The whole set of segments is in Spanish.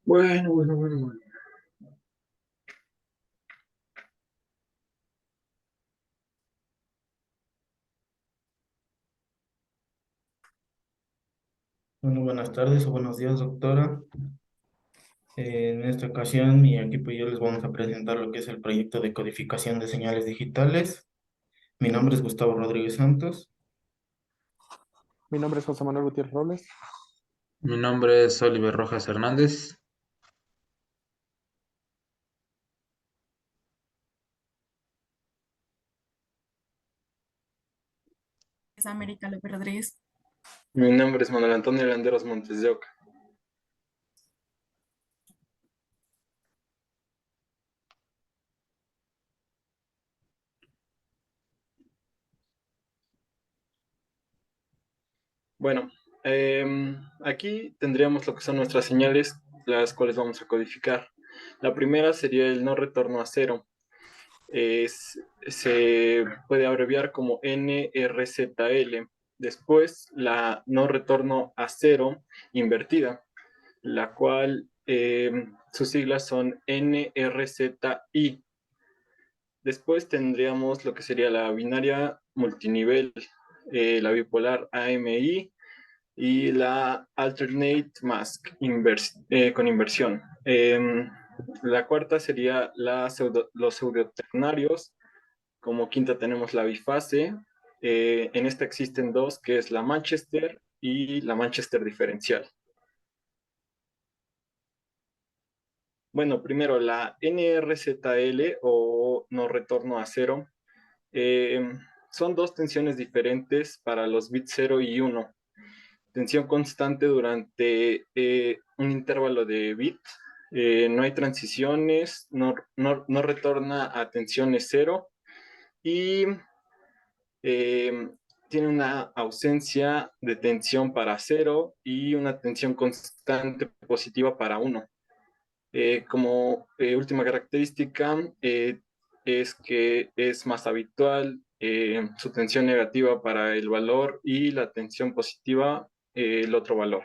Bueno. Bueno, buenas tardes o buenos días, doctora. En esta ocasión, mi equipo y yo les vamos a presentar lo que es el proyecto de codificación de señales digitales. Mi nombre es Gustavo Rodríguez Santos. Mi nombre es José Manuel Gutiérrez Robles. Mi nombre es Oliver Rojas Hernández. Es América López Rodríguez. Mi nombre es Manuel Antonio Landeros Montes de Oca. Bueno, aquí tendríamos lo que son nuestras señales, las cuales vamos a codificar. La primera sería el no retorno a cero. Se puede abreviar como NRZL. Después, la no retorno a cero invertida, la cual sus siglas son NRZI. Después tendríamos lo que sería la binaria multinivel, la bipolar AMI y la alternate mask con inversión. La cuarta sería los pseudoternarios. Como quinta tenemos la bifase. En esta existen dos, que es la Manchester y la Manchester diferencial. Bueno, primero la NRZL o no retorno a cero. Eh, Son dos tensiones diferentes para los bits 0 y 1. Tensión constante durante un intervalo de bit. No hay transiciones, no retorna a tensiones 0 y eh, tiene una ausencia de tensión para 0 y una tensión constante positiva para 1. Como última característica, es que es más habitual su tensión negativa para el valor y la tensión positiva el otro valor.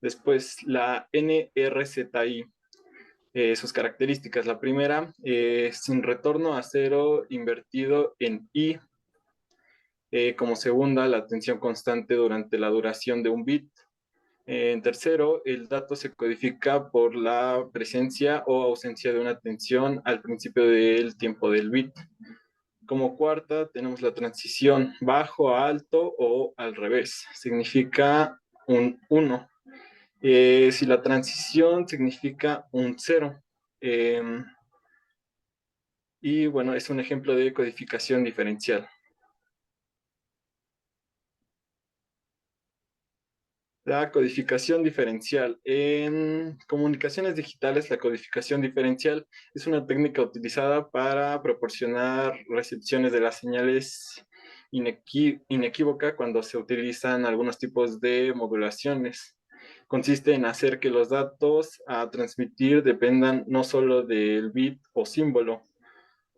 Después la NRZI, sus características. La primera, sin retorno a cero invertido en I. Como segunda, la tensión constante durante la duración de un bit. En tercero, el dato se codifica por la presencia o ausencia de una tensión al principio del tiempo del bit. Como cuarta, tenemos la transición bajo a alto o al revés. Significa un 1. Si la transición significa un 0. Y bueno, es un ejemplo de codificación diferencial. La codificación diferencial. En comunicaciones digitales, la codificación diferencial es una técnica utilizada para proporcionar recepciones de las señales inequívoca cuando se utilizan algunos tipos de modulaciones. Consiste en hacer que los datos a transmitir dependan no solo del bit o símbolo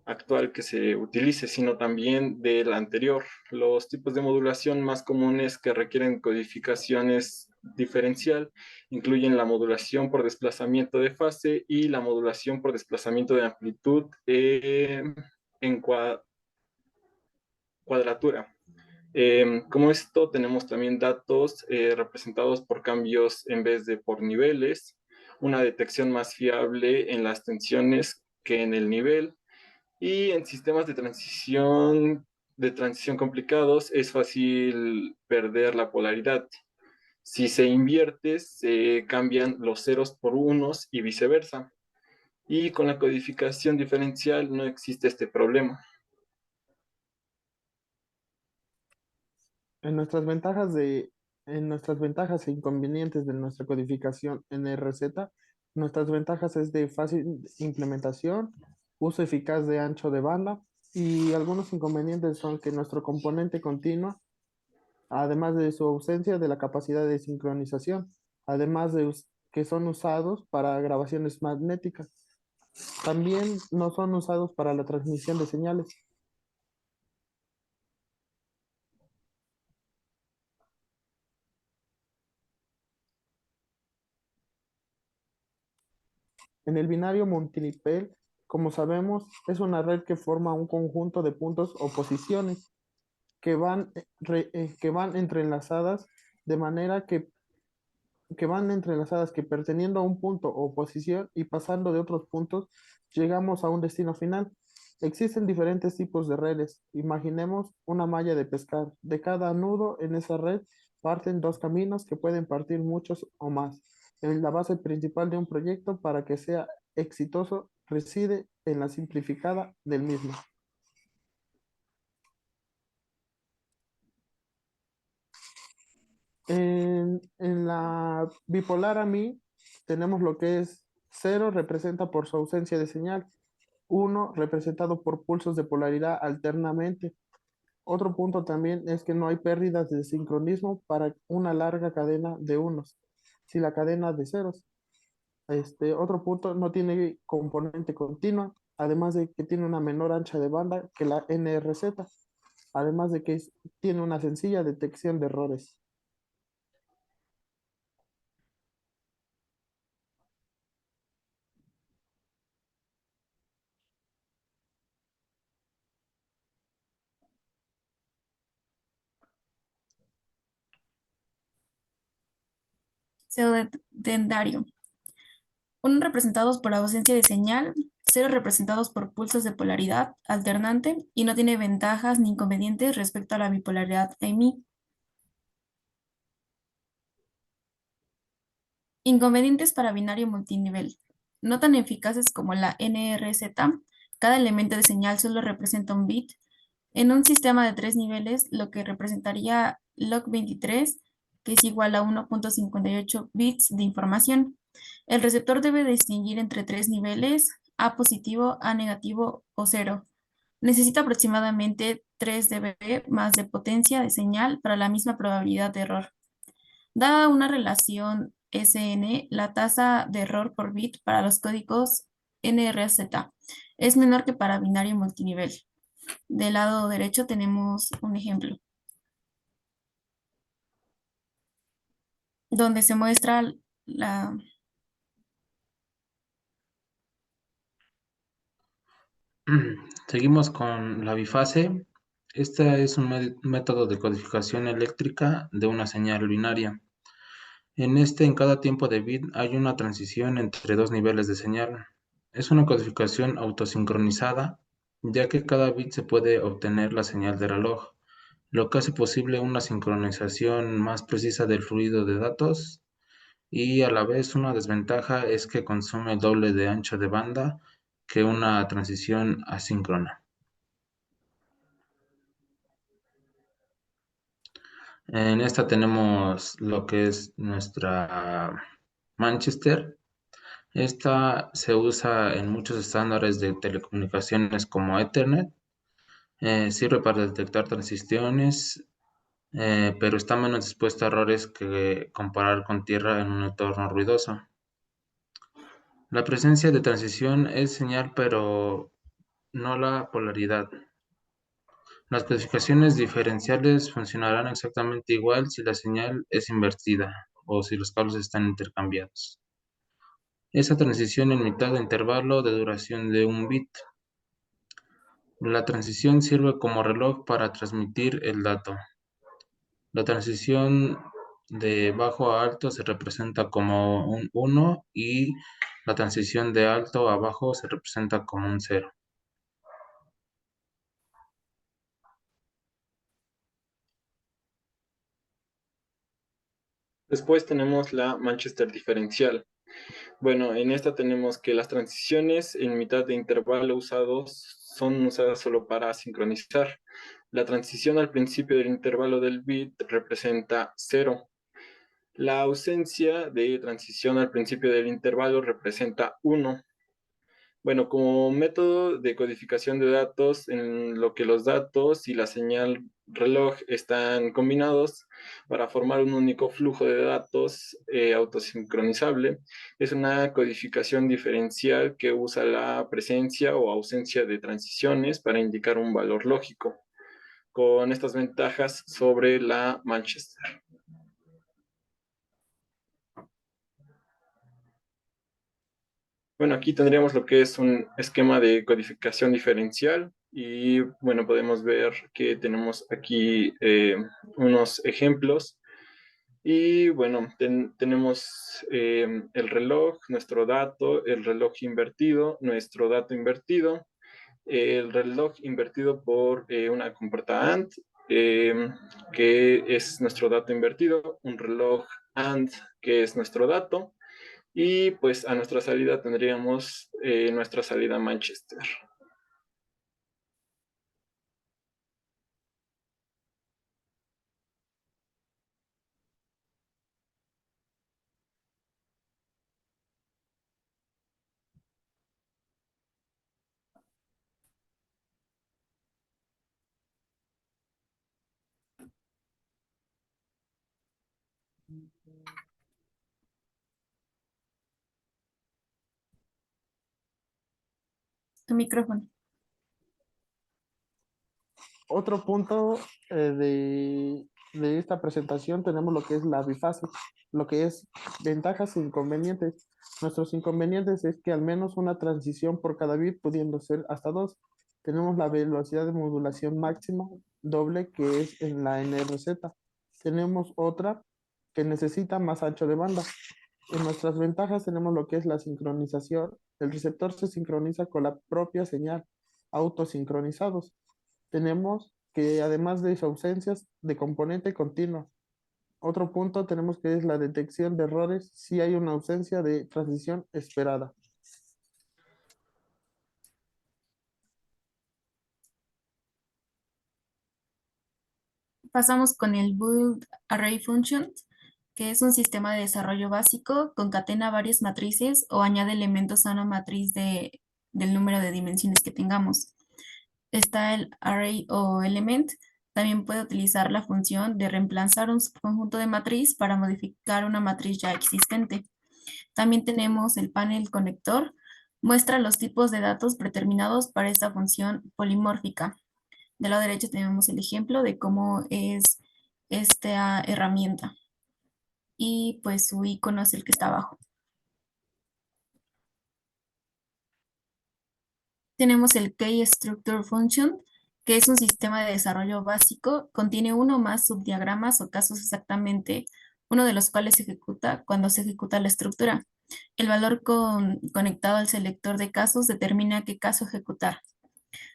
actual que se utilice, sino también del anterior. Los tipos de modulación más comunes que requieren codificaciones diferencial incluyen la modulación por desplazamiento de fase y la modulación por desplazamiento de amplitud en cuadratura. Como esto, tenemos también datos representados por cambios en vez de por niveles, una detección más fiable en las tensiones que en el nivel, y en sistemas de transición complicados es fácil perder la polaridad. Si se invierte, se cambian los ceros por unos y viceversa. Y con la codificación diferencial no existe este problema. En nuestras ventajas en nuestras ventajas e inconvenientes de nuestra codificación NRZ, nuestras ventajas es de fácil implementación, uso eficaz de ancho de banda y algunos inconvenientes son que nuestro componente continua, además de su ausencia de la capacidad de sincronización, además de que son usados para grabaciones magnéticas, también no son usados para la transmisión de señales. En el binario multinivel, como sabemos, es una red que forma un conjunto de puntos o posiciones que van entrelazadas de manera que van entrelazadas que perteniendo a un punto o posición y pasando de otros puntos, llegamos a un destino final. Existen diferentes tipos de redes. Imaginemos una malla de pescar. De cada nudo en esa red parten dos caminos que pueden partir muchos o más. En la base principal de un proyecto para que sea exitoso reside en la simplificada del mismo. En la bipolar a mí tenemos lo que es 0 representa por su ausencia de señal, 1 representado por pulsos de polaridad alternamente. Otro punto también es que no hay pérdidas de sincronismo para una larga cadena de unos, si la cadena de ceros. Otro punto no tiene componente continua, además de que tiene una menor ancha de banda que la NRZ, además de que tiene una sencilla detección de errores. Pseudodendario. 1 representados por ausencia de señal, 0 representados por pulsos de polaridad alternante y no tiene ventajas ni inconvenientes respecto a la bipolaridad EMI. Inconvenientes para binario multinivel. No tan eficaces como la NRZ, cada elemento de señal solo representa un bit. En un sistema de 3 niveles, lo que representaría log23, que es igual a 1.58 bits de información. El receptor debe distinguir entre 3 niveles, A positivo, A negativo o 0. Necesita aproximadamente 3 dB más de potencia de señal para la misma probabilidad de error. Dada una relación SN, la tasa de error por bit para los códigos NRZ es menor que para binario multinivel. Del lado derecho tenemos un ejemplo donde se muestra la... Seguimos con la bifase. Esta es un método de codificación eléctrica de una señal binaria. En cada tiempo de bit hay una transición entre dos niveles de señal. Es una codificación autosincronizada, ya que cada bit se puede obtener la señal de reloj, lo que hace posible una sincronización más precisa del fluido de datos, y a la vez una desventaja es que consume el doble de ancho de banda que una transición asíncrona. En esta tenemos lo que es nuestra Manchester. Esta se usa en muchos estándares de telecomunicaciones como Ethernet. Sirve para detectar transiciones, pero está menos expuesta a errores que comparar con tierra en un entorno ruidoso. La presencia de transición es señal, pero no la polaridad. Las codificaciones diferenciales funcionarán exactamente igual si la señal es invertida o si los cables están intercambiados. Esa transición en mitad de intervalo de duración de un bit. La transición sirve como reloj para transmitir el dato. La transición de bajo a alto se representa como un 1 y la transición de alto a bajo se representa como un 0. Después tenemos la Manchester diferencial. Bueno, en esta tenemos que las transiciones en mitad de intervalo son usadas solo para sincronizar. La transición al principio del intervalo del bit representa 0. La ausencia de transición al principio del intervalo representa 1. Bueno, como método de codificación de datos, en lo que los datos y la señal reloj están combinados para formar un único flujo de datos autosincronizable, es una codificación diferencial que usa la presencia o ausencia de transiciones para indicar un valor lógico, con estas ventajas sobre la Manchester. Bueno, aquí tendríamos lo que es un esquema de codificación diferencial y bueno, podemos ver que tenemos aquí unos ejemplos y bueno, tenemos el reloj, nuestro dato, el reloj invertido, nuestro dato invertido, el reloj invertido por una compuerta AND, que es nuestro dato invertido, un reloj AND, que es nuestro dato, y pues a nuestra salida tendríamos nuestra salida Manchester. Tu micrófono. Otro punto de esta presentación tenemos lo que es la bifase, lo que es ventajas e inconvenientes. Nuestros inconvenientes es que al menos una transición por cada bit, pudiendo ser hasta dos. Tenemos la velocidad de modulación máxima doble, que es en la NRZ. Tenemos otra que necesita más ancho de banda. En nuestras ventajas tenemos lo que es la sincronización. El receptor se sincroniza con la propia señal, autosincronizados. Tenemos que además de sus ausencias de componente continuo. Otro punto tenemos que es la detección de errores si hay una ausencia de transición esperada. Pasamos con el Build Array Function, que es un sistema de desarrollo básico, concatena varias matrices o añade elementos a una matriz del número de dimensiones que tengamos. Está el array o element. También puede utilizar la función de reemplazar un subconjunto de matriz para modificar una matriz ya existente. También tenemos el panel conector. Muestra los tipos de datos predeterminados para esta función polimórfica. Del lado derecho tenemos el ejemplo de cómo es esta herramienta. Y pues su icono es el que está abajo. Tenemos el Key Structure Function, que es un sistema de desarrollo básico, contiene uno o más subdiagramas o casos exactamente, uno de los cuales se ejecuta cuando se ejecuta la estructura. El valor conectado al selector de casos determina qué caso ejecutar.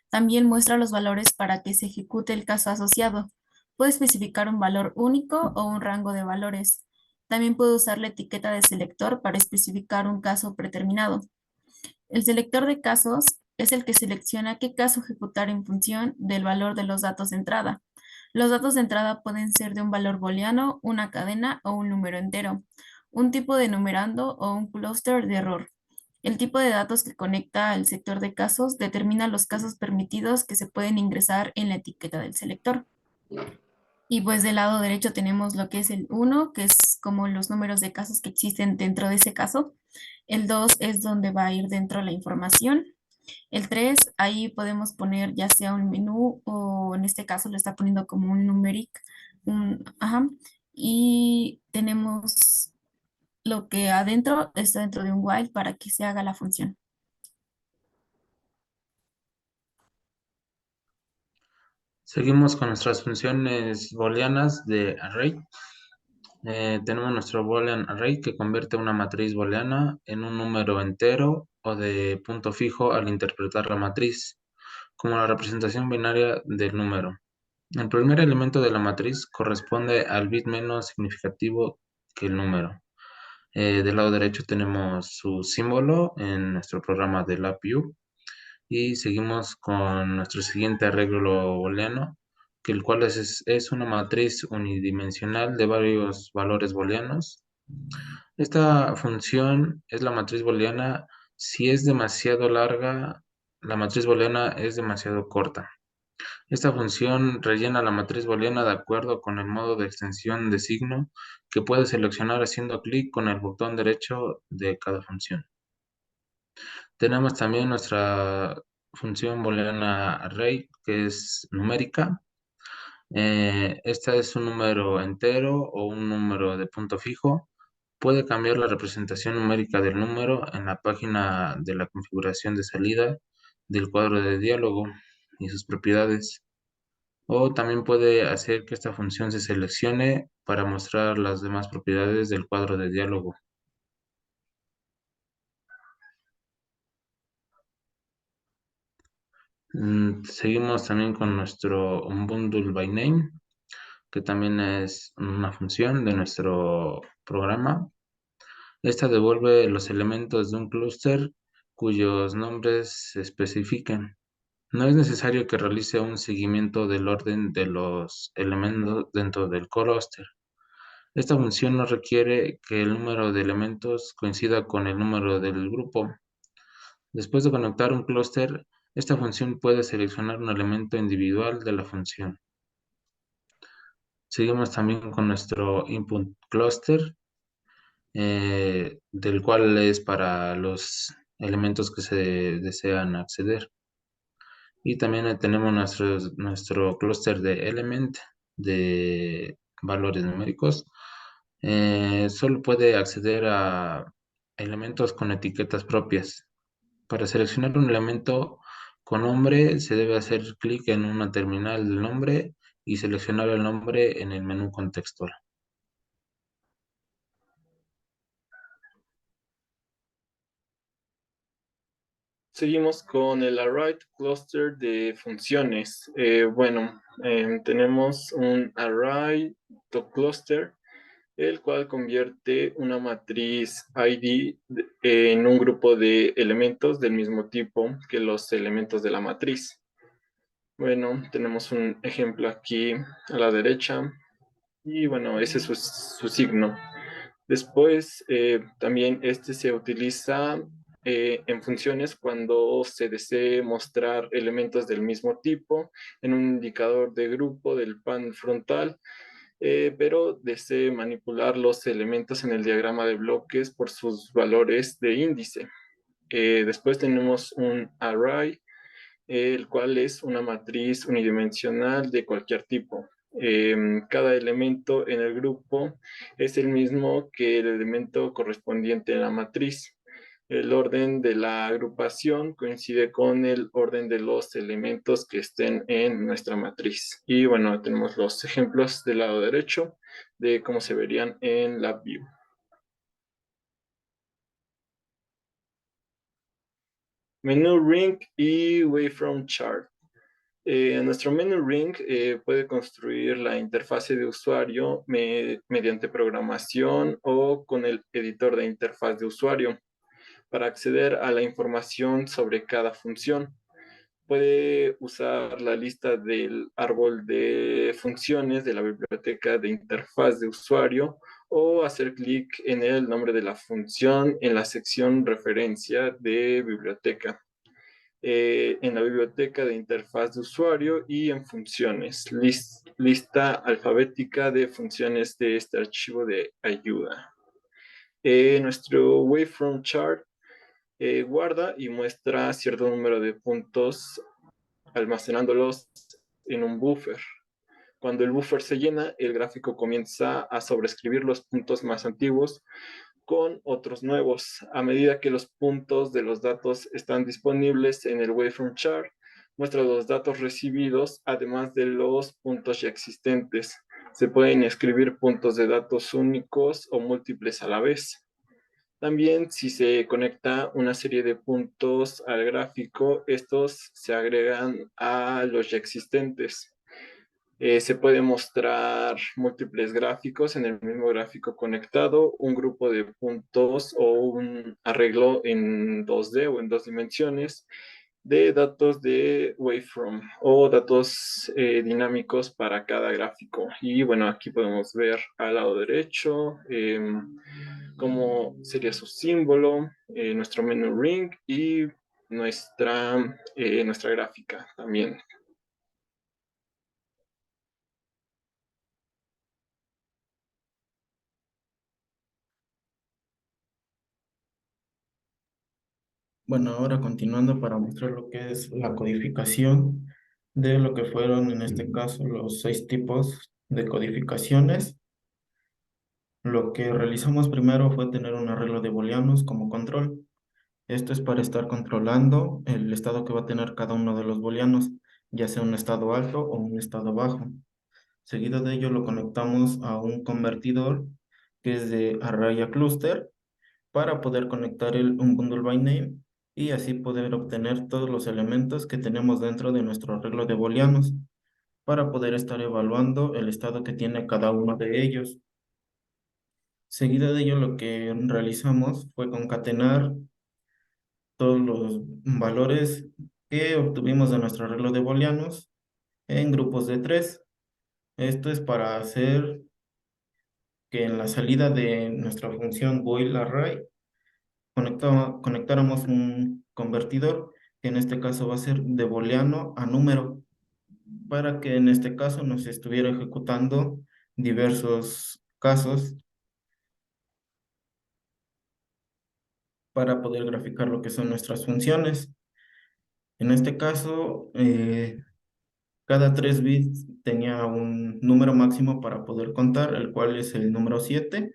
También muestra los valores para que se ejecute el caso asociado. Puede especificar un valor único o un rango de valores. También puede usar la etiqueta de selector para especificar un caso predeterminado. El selector de casos es el que selecciona qué caso ejecutar en función del valor de los datos de entrada. Los datos de entrada pueden ser de un valor booleano, una cadena o un número entero, un tipo de numerando o un clúster de error. El tipo de datos que conecta al sector de casos determina los casos permitidos que se pueden ingresar en la etiqueta del selector. Y pues del lado derecho tenemos lo que es el 1, que es como los números de casos que existen dentro de ese caso. El 2 es donde va a ir dentro la información. El 3, ahí podemos poner ya sea un menú o en este caso lo está poniendo como un numeric. Ajá. Y tenemos lo que adentro está dentro de un while para que se haga la función. Seguimos con nuestras funciones booleanas de array. Tenemos nuestro boolean array que convierte una matriz booleana en un número entero o de punto fijo al interpretar la matriz, como la representación binaria del número. El primer elemento de la matriz corresponde al bit menos significativo que el número. Del lado derecho tenemos su símbolo en nuestro programa de LabVIEW y seguimos con nuestro siguiente arreglo booleano, que el cual es una matriz unidimensional de varios valores booleanos. Esta función es la matriz booleana si es demasiado larga, la matriz booleana es demasiado corta. Esta función rellena la matriz booleana de acuerdo con el modo de extensión de signo que puede seleccionar haciendo clic con el botón derecho de cada función. Tenemos también nuestra función booleana array, que es numérica. Esta es un número entero o un número de punto fijo Puede cambiar la representación numérica del número en la página de la configuración de salida del cuadro de diálogo y sus propiedades. O también puede hacer que esta función se seleccione para mostrar las demás propiedades del cuadro de diálogo. Seguimos también con nuestro bundle by name, que también es una función de nuestro programa. Esta devuelve los elementos de un clúster cuyos nombres se especifiquen. No es necesario que realice un seguimiento del orden de los elementos dentro del clúster. Esta función no requiere que el número de elementos coincida con el número del grupo. Después de conectar un clúster, esta función puede seleccionar un elemento individual de la función. Seguimos también con nuestro input cluster, del cual es para los elementos que se desean acceder. Y también tenemos nuestro clúster de element de valores numéricos. Solo puede acceder a elementos con etiquetas propias. Para seleccionar un elemento con nombre, se debe hacer clic en una terminal del nombre y seleccionar el nombre en el menú contextual. Seguimos con el array cluster de funciones. Tenemos un array to cluster, el cual convierte una matriz ID en un grupo de elementos del mismo tipo que los elementos de la matriz. Bueno, tenemos un ejemplo aquí a la derecha y bueno, ese es su signo. Después, también este se utiliza en funciones cuando se desee mostrar elementos del mismo tipo en un indicador de grupo del panel frontal, pero desee manipular los elementos en el diagrama de bloques por sus valores de índice. Después tenemos un array, el cual es una matriz unidimensional de cualquier tipo. Cada elemento en el grupo es el mismo que el elemento correspondiente en la matriz. El orden de la agrupación coincide con el orden de los elementos que estén en nuestra matriz. Y bueno, tenemos los ejemplos del lado derecho de cómo se verían en LabVIEW. Menú ring y wavefront chart. Nuestro menú ring puede construir la interfase de usuario mediante programación o con el editor de interfaz de usuario para acceder a la información sobre cada función. Puede usar la lista del árbol de funciones de la biblioteca de interfaz de usuario o hacer clic en el nombre de la función en la sección referencia de biblioteca. En la biblioteca de interfaz de usuario y en funciones, lista alfabética de funciones de este archivo de ayuda. Nuestro wavefront chart guarda y muestra cierto número de puntos almacenándolos en un buffer. Cuando el buffer se llena, el gráfico comienza a sobreescribir los puntos más antiguos con otros nuevos. A medida que los puntos de los datos están disponibles en el wavefront chart, muestra los datos recibidos, además de los puntos ya existentes. Se pueden escribir puntos de datos únicos o múltiples a la vez. También, si se conecta una serie de puntos al gráfico, estos se agregan a los ya existentes. Se puede mostrar múltiples gráficos en el mismo gráfico conectado, un grupo de puntos o un arreglo en 2D o en 2 dimensiones de datos de waveform o datos dinámicos para cada gráfico. Y bueno, aquí podemos ver al lado derecho cómo sería su símbolo, nuestro menú ring y nuestra gráfica también. Bueno, ahora continuando para mostrar lo que es la codificación de lo que fueron en este caso los 6 tipos de codificaciones. Lo que realizamos primero fue tener un arreglo de booleanos como control. Esto es para estar controlando el estado que va a tener cada uno de los booleanos, ya sea un estado alto o un estado bajo. Seguido de ello lo conectamos a un convertidor que es de array a cluster para poder conectar un bundle by name y así poder obtener todos los elementos que tenemos dentro de nuestro arreglo de booleanos para poder estar evaluando el estado que tiene cada uno de ellos. Seguido de ello lo que realizamos fue concatenar todos los valores que obtuvimos de nuestro arreglo de booleanos en grupos de 3. Esto es para hacer que en la salida de nuestra función bool array conectáramos un convertidor, que en este caso va a ser de booleano a número, para que en este caso nos estuviera ejecutando diversos casos para poder graficar lo que son nuestras funciones. En este caso, cada 3 bits tenía un número máximo para poder contar, el cual es el número 7.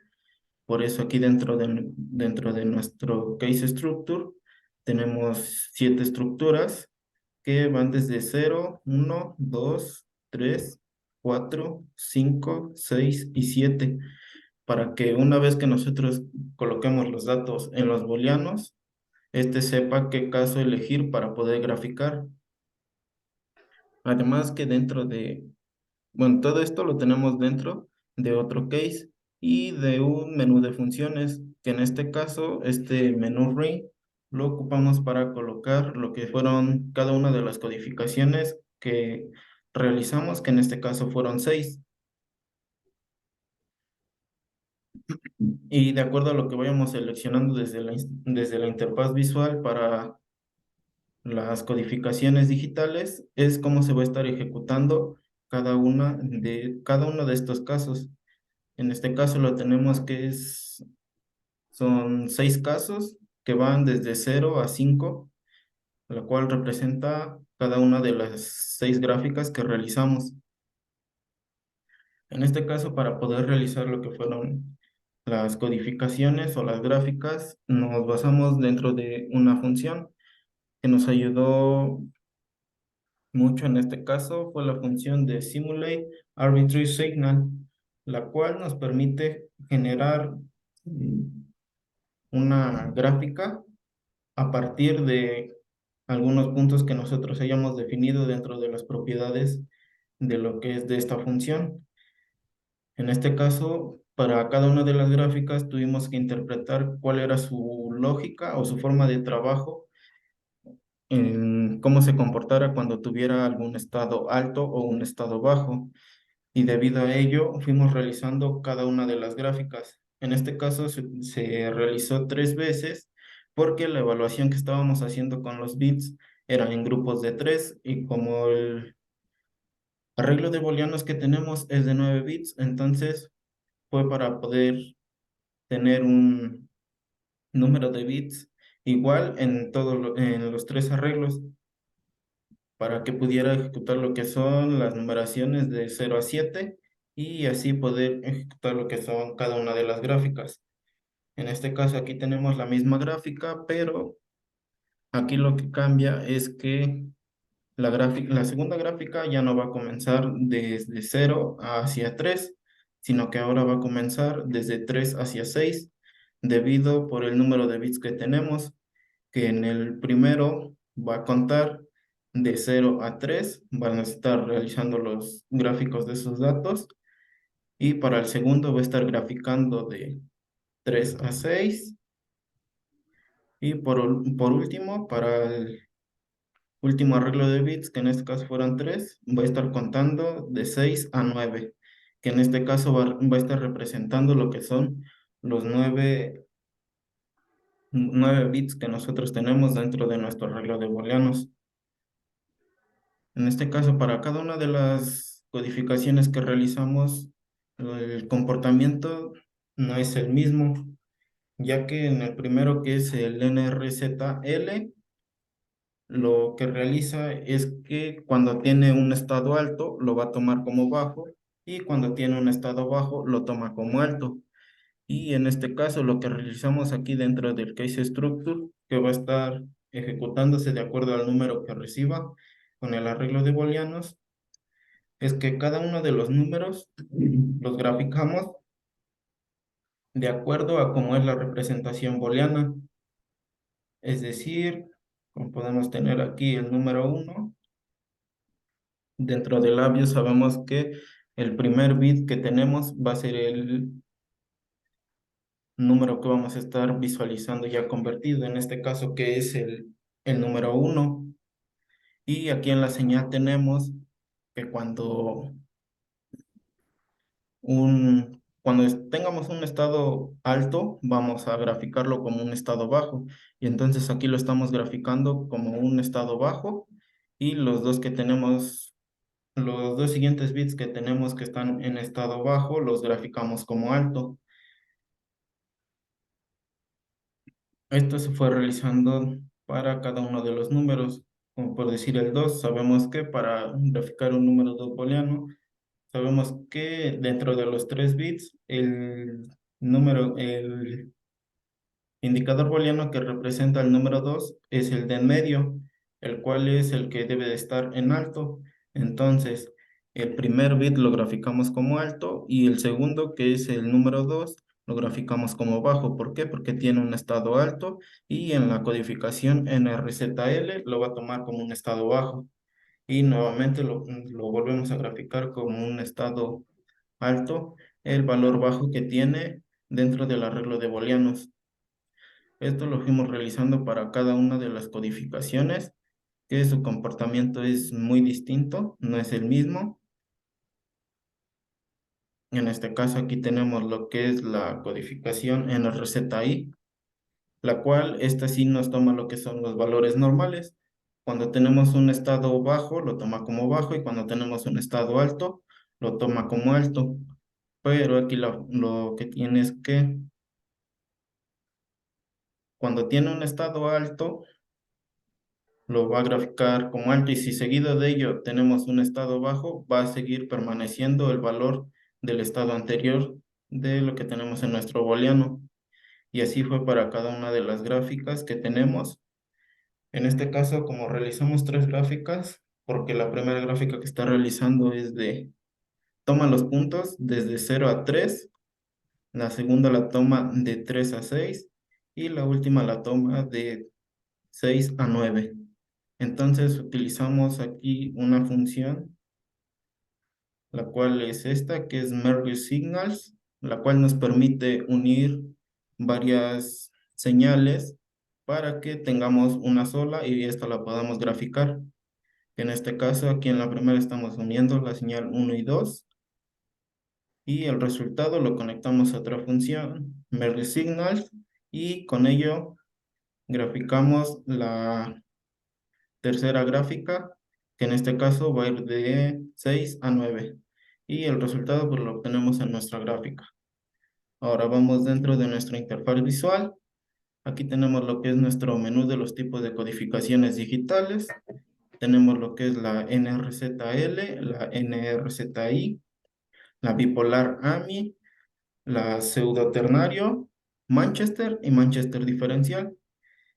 Por eso aquí dentro de nuestro case structure tenemos 7 estructuras que van desde 0, 1, 2, 3, 4, 5, 6 y 7, para que una vez que nosotros coloquemos los datos en los booleanos, este sepa qué caso elegir para poder graficar. Además que bueno, todo esto lo tenemos dentro de otro case y de un menú de funciones, que en este caso, este menú ring lo ocupamos para colocar lo que fueron cada una de las codificaciones que realizamos, que en este caso fueron 6. Y de acuerdo a lo que vayamos seleccionando desde la interfaz visual para las codificaciones digitales, es cómo se va a estar ejecutando cada uno de estos casos. En este caso lo tenemos son 6 casos que van desde 0 a 5, la cual representa cada una de las 6 gráficas que realizamos. En este caso, para poder realizar lo que fueron las codificaciones o las gráficas, nos basamos dentro de una función que nos ayudó mucho en este caso, fue la función de Simulate Arbitrary Signal, la cual nos permite generar una gráfica a partir de algunos puntos que nosotros hayamos definido dentro de las propiedades de lo que es de esta función. En este caso, para cada una de las gráficas tuvimos que interpretar cuál era su lógica o su forma de trabajo, en cómo se comportara cuando tuviera algún estado alto o un estado bajo. Y debido a ello fuimos realizando cada una de las gráficas. En este caso se realizó 3 veces porque la evaluación que estábamos haciendo con los bits era en grupos de 3 y como el arreglo de booleanos que tenemos es de 9 bits, entonces fue para poder tener un número de bits igual en los 3 arreglos, para que pudiera ejecutar lo que son las numeraciones de 0 a 7 y así poder ejecutar lo que son cada una de las gráficas. En este caso aquí tenemos la misma gráfica, pero aquí lo que cambia es que la segunda gráfica ya no va a comenzar desde 0 hacia 3, sino que ahora va a comenzar desde 3 hacia 6, debido por el número de bits que tenemos, que en el primero va a contar de 0 a 3, van a estar realizando los gráficos de esos datos, y para el segundo va a estar graficando de 3 a 6, y por último, para el último arreglo de bits, que en este caso fueron 3, va a estar contando de 6 a 9, que en este caso va a estar representando lo que son los 9 bits que nosotros tenemos dentro de nuestro arreglo de booleanos. En este caso, para cada una de las codificaciones que realizamos, el comportamiento no es el mismo, ya que en el primero, que es el NRZL, lo que realiza es que cuando tiene un estado alto lo va a tomar como bajo, y cuando tiene un estado bajo lo toma como alto. Y en este caso lo que realizamos aquí dentro del case structure, que va a estar ejecutándose de acuerdo al número que reciba con el arreglo de booleanos, es que cada uno de los números los graficamos de acuerdo a cómo es la representación booleana. Es decir, como podemos tener aquí el número 1, dentro del labio sabemos que el primer bit que tenemos va a ser el número que vamos a estar visualizando ya convertido, en este caso que es el número 1. Y aquí en la señal tenemos que cuando tengamos un estado alto, vamos a graficarlo como un estado bajo. Y entonces aquí lo estamos graficando como un estado bajo. Y los dos siguientes bits que tenemos que están en estado bajo, los graficamos como alto. Esto se fue realizando para cada uno de los números. Como por decir el 2, sabemos que para graficar un número 2 booleano, sabemos que dentro de los 3 bits, el indicador booleano que representa el número 2 es el de en medio, el cual es el que debe de estar en alto. Entonces, el primer bit lo graficamos como alto y el segundo, que es el número 2, lo graficamos como bajo. ¿Por qué? Porque tiene un estado alto y en la codificación NRZL lo va a tomar como un estado bajo. Y nuevamente lo volvemos a graficar como un estado alto, el valor bajo que tiene dentro del arreglo de booleanos. Esto lo fuimos realizando para cada una de las codificaciones, que su comportamiento es muy distinto, no es el mismo. En este caso aquí tenemos lo que es la codificación en RZI, la cual esta sí nos toma lo que son los valores normales. Cuando tenemos un estado bajo, lo toma como bajo, y cuando tenemos un estado alto, lo toma como alto. Pero aquí lo que tiene es que cuando tiene un estado alto, lo va a graficar como alto, y si seguido de ello tenemos un estado bajo, va a seguir permaneciendo el valor del estado anterior de lo que tenemos en nuestro booleano. Y así fue para cada una de las gráficas que tenemos. En este caso, como realizamos 3 gráficas, porque la primera gráfica que está realizando es toma los puntos desde 0 a 3, la segunda la toma de 3 a 6 y la última la toma de 6 a 9. Entonces utilizamos aquí una función, la cual es esta, que es Merge Signals, la cual nos permite unir varias señales para que tengamos una sola y esta la podamos graficar. En este caso, aquí en la primera estamos uniendo la señal 1 y 2 y el resultado lo conectamos a otra función, Merge Signals, y con ello graficamos la tercera gráfica, que en este caso va a ir de 6 a 9. Y el resultado pues lo obtenemos en nuestra gráfica. Ahora vamos dentro de nuestra interfaz visual. Aquí tenemos lo que es nuestro menú de los tipos de codificaciones digitales. Tenemos lo que es la NRZL, la NRZI, la bipolar AMI, la pseudo-ternario, Manchester y Manchester diferencial.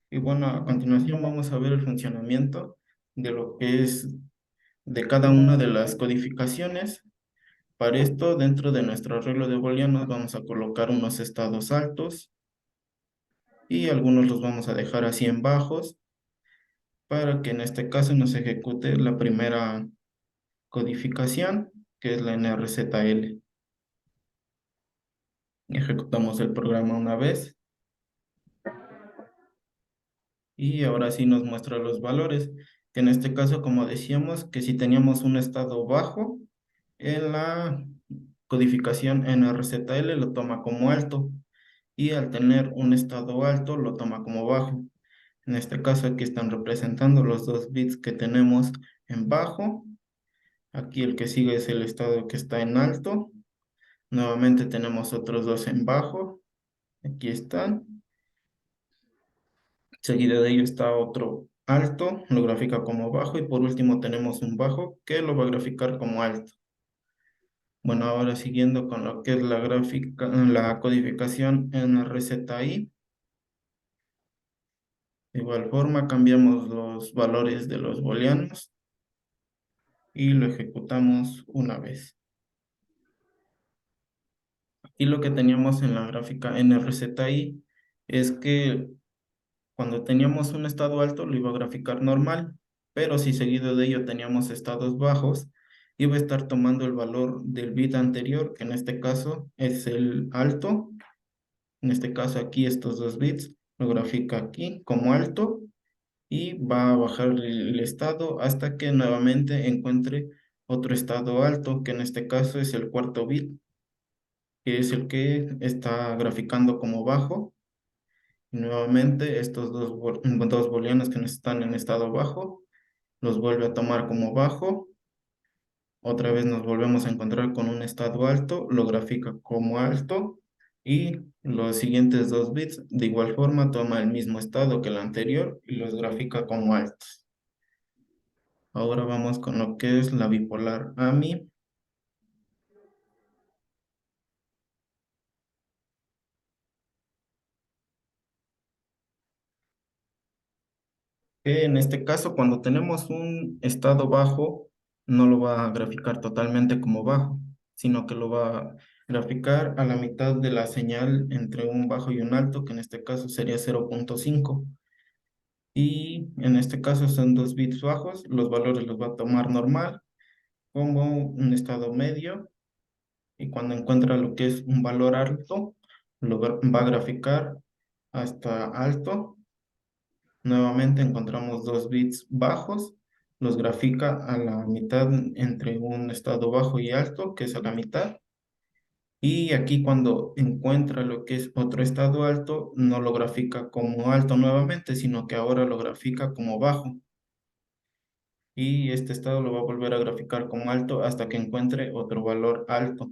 Y bueno, a continuación vamos a ver el funcionamiento de lo que es de cada una de las codificaciones. Para esto, dentro de nuestro arreglo de booleanos vamos a colocar unos estados altos y algunos los vamos a dejar así en bajos para que en este caso nos ejecute la primera codificación, que es la NRZL. Ejecutamos el programa una vez y ahora sí nos muestra los valores, que en este caso, como decíamos, que si teníamos un estado bajo, en la codificación NRZL lo toma como alto, y al tener un estado alto lo toma como bajo. En este caso aquí están representando los 2 bits que tenemos en bajo. Aquí el que sigue es el estado que está en alto. Nuevamente tenemos otros 2 en bajo. Aquí están. Seguido de ello está otro alto, lo grafica como bajo, y por último tenemos un bajo que lo va a graficar como alto. Bueno, ahora siguiendo con lo que es la gráfica, la codificación en RZI. De igual forma, cambiamos los valores de los booleanos y lo ejecutamos una vez. Y lo que teníamos en la gráfica NRZI es que cuando teníamos un estado alto lo iba a graficar normal, pero si seguido de ello teníamos estados bajos, iba a estar tomando el valor del bit anterior, que en este caso es el alto. En este caso aquí estos dos bits lo grafica aquí como alto y va a bajar el estado hasta que nuevamente encuentre otro estado alto, que en este caso es el cuarto bit, que es el que está graficando como bajo. Y nuevamente estos dos booleanos que no están en estado bajo, los vuelve a tomar como bajo. Otra vez nos volvemos a encontrar con un estado alto, lo grafica como alto y los siguientes dos bits de igual forma toma el mismo estado que el anterior y los grafica como altos. Ahora vamos con lo que es la bipolar AMI. Que en este caso, cuando tenemos un estado bajo, no lo va a graficar totalmente como bajo, sino que lo va a graficar a la mitad de la señal entre un bajo y un alto, que en este caso sería 0.5. Y en este caso son dos bits bajos, los valores los va a tomar normal, como un estado medio, y cuando encuentra lo que es un valor alto, va a graficar hasta alto. Nuevamente encontramos dos bits bajos, los grafica a la mitad entre un estado bajo y alto, que es a la mitad. Y aquí cuando encuentra lo que es otro estado alto, no lo grafica como alto nuevamente, sino que ahora lo grafica como bajo. Y este estado lo va a volver a graficar como alto hasta que encuentre otro valor alto.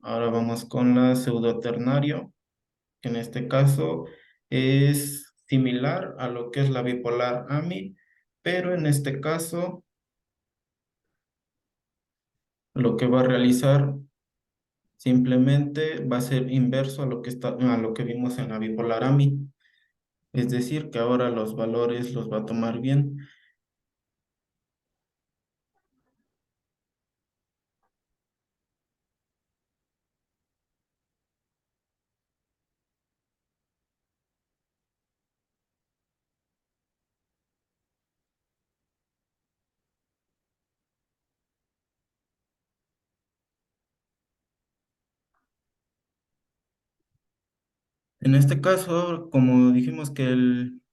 Ahora vamos con la pseudo ternario, que en este caso es similar a lo que es la bipolar AMI, pero en este caso lo que va a realizar simplemente va a ser inverso a lo que a lo que vimos en la bipolar AMI, es decir, que ahora los valores los va a tomar bien. En este caso, como dijimos que el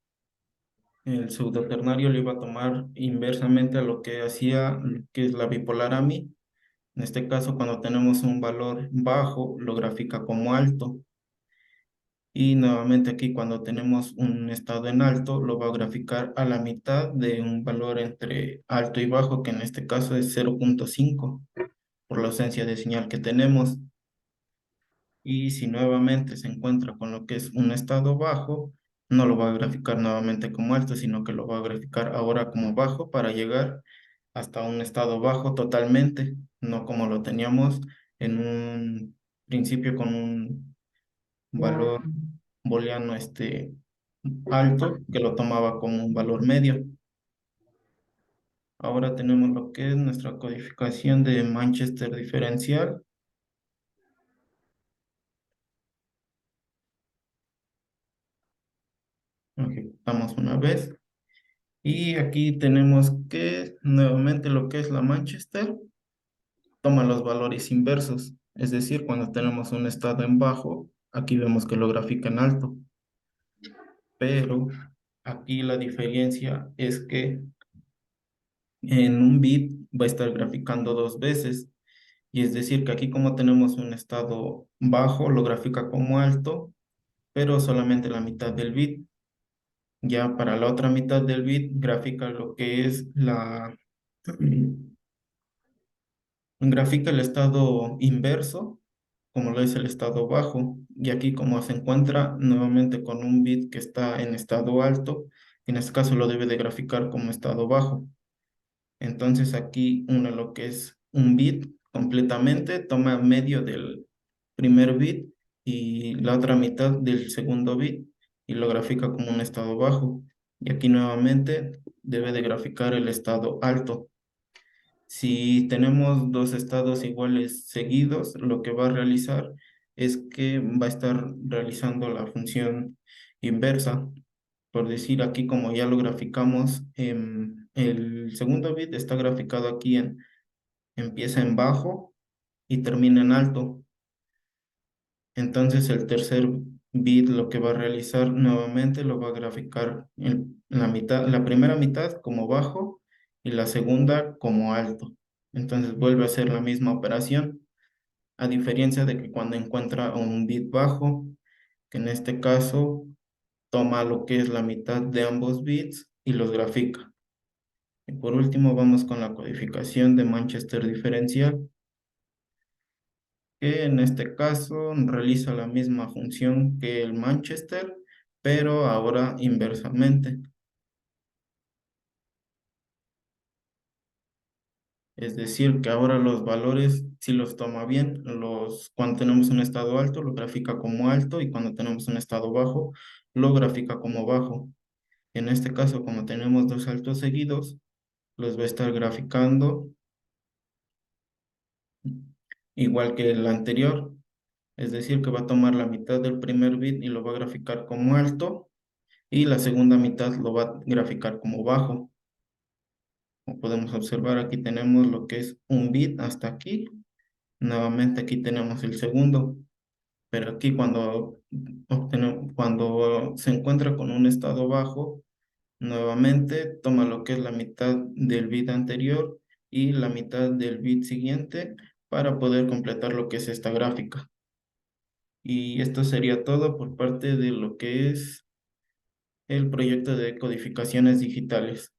pseudoternario le iba a tomar inversamente a lo que hacía, lo que es la bipolar AMI. En este caso, cuando tenemos un valor bajo, lo grafica como alto. Y nuevamente aquí, cuando tenemos un estado en alto, lo va a graficar a la mitad de un valor entre alto y bajo, que en este caso es 0.5, por la ausencia de señal que tenemos. Y si nuevamente se encuentra con lo que es un estado bajo, no lo va a graficar nuevamente como alto, sino que lo va a graficar ahora como bajo para llegar hasta un estado bajo totalmente, no como lo teníamos en un principio con un valor booleano alto que lo tomaba como un valor medio. Ahora tenemos lo que es nuestra codificación de Manchester diferencial. Lo ejecutamos una vez. Y aquí tenemos que nuevamente lo que es la Manchester toma los valores inversos. Es decir, cuando tenemos un estado en bajo, aquí vemos que lo grafica en alto. Pero aquí la diferencia es que en un bit va a estar graficando dos veces. Y es decir, que aquí como tenemos un estado bajo, lo grafica como alto, pero solamente la mitad del bit. Ya para la otra mitad del bit grafica lo que es grafica el estado inverso, como lo es el estado bajo. Y aquí como se encuentra nuevamente con un bit que está en estado alto, en este caso lo debe de graficar como estado bajo. Entonces aquí uno lo que es un bit completamente, toma medio del primer bit y la otra mitad del segundo bit y lo grafica como un estado bajo. Y aquí nuevamente debe de graficar el estado alto. Si tenemos dos estados iguales seguidos, lo que va a realizar es que va a estar realizando la función inversa. Por decir aquí, como ya lo graficamos, el segundo bit está graficado aquí empieza en bajo y termina en alto. Entonces el tercer bit lo que va a realizar nuevamente lo va a graficar en la mitad, la primera mitad como bajo y la segunda como alto. Entonces vuelve a hacer la misma operación, a diferencia de que cuando encuentra un bit bajo, que en este caso toma lo que es la mitad de ambos bits y los grafica. Y por último vamos con la codificación de Manchester diferencial, que en este caso realiza la misma función que el Manchester, pero ahora inversamente. Es decir, que ahora los valores, si los toma bien, cuando tenemos un estado alto, lo grafica como alto y cuando tenemos un estado bajo, lo grafica como bajo. En este caso, como tenemos dos altos seguidos, los va a estar graficando igual que el anterior. Es decir, que va a tomar la mitad del primer bit y lo va a graficar como alto y la segunda mitad lo va a graficar como bajo. Como podemos observar, aquí tenemos lo que es un bit hasta aquí. Nuevamente aquí tenemos el segundo, pero aquí cuando se encuentra con un estado bajo, nuevamente toma lo que es la mitad del bit anterior y la mitad del bit siguiente para poder completar lo que es esta gráfica. Y esto sería todo por parte de lo que es el proyecto de codificaciones digitales.